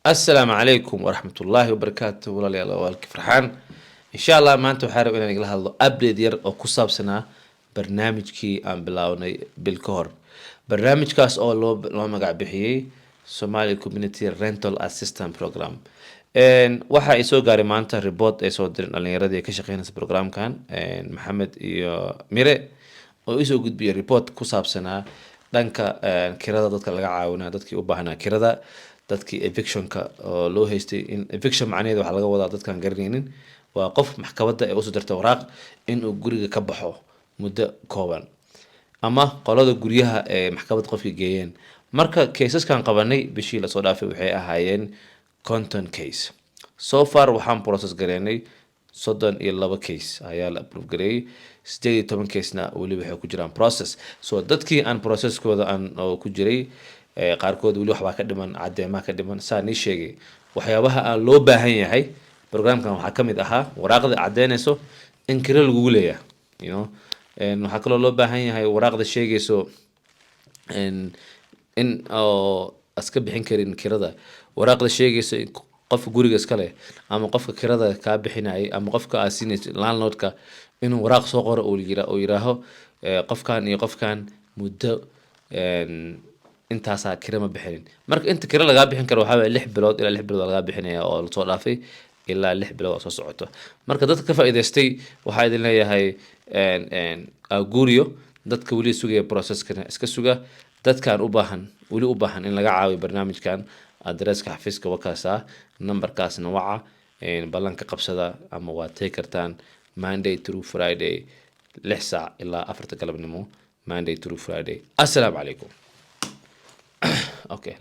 السلام عليكم ورحمة الله وبركاته ولا لي الله والك فرحان إن شاء الله ما أنتم حارب إن نقول هذا أبديت ير أو كسب سنة برنامج كي أم بلاوني بالكهر برنامج كاس أو لو ما قاعد بحيي Somali Community Rental Assistance Program إن waxa ay soo gaaray maanta report ay soo direen dhalinyaradii ka shaqeynaysa programkan Maxamed iyo Mire oo isoo gudbiyay report ku saabsanaa dhanka kirada dadka laga caawinayo dadkii u baahnaa kirada dadkii evictionka oo loo haystay in eviction macnaheedu waxa laga wadaa dadkan garanaynin waa qof maxkamadda ay u soo dirtay waraaq in uu guriga ka baxo muddo kooban ama qolada guryaha ee maxkamad qofkii geeyeen marka cases-kan qabanay bishii la soo dhaafay waxay ahaayeen content case so far waxaan process gareynay 32 case ayaa la approve gareeyay 18 case-na weli waxay ku jiraan process so dadkii aan processkooda aan ku jiray qaarkood weli waxbaa ka dhiman caddeemaha ka dhiman saa nii sheegay waxyaabaha aan loo baahan yahay programkan waxaa ka mid ahaa waraaqda caddeynayso in kira lagugu leeyahay you know waxaa kaloo loo baahan yahay waraaqda sheegayso in oo aska bixin karin kirada waraaqda sheegayso qofka guriga iska leh ama qofka kirada kaa bixinayay ama qofka aad siinayso landlordka inuu waraaq soo qoro oo yiraaho qofkan iyo qofkan muddo intaasaa kira ma bixinin marka inta kira lagaa bixin karo waxaa waye 6 bilood ilaa 6 bilood lagaa bixinaya oo la soo dhaafay ilaa 6 bilood oo soo socoto marka dadka ka faa'iidaystay waxaa idin leeyahay guriyo dadka weli sugaya processkana iska suga dadkaan weli u baahan in laga caawiyo barnaamijkan adresska xafiiska wakaasa numberkaasna waca ballanka qabsada ama waa tagi kartaan Monday through Friday 6 saac ilaa 4 galabnimo Monday through Friday. Assalamu alaikum. Okay.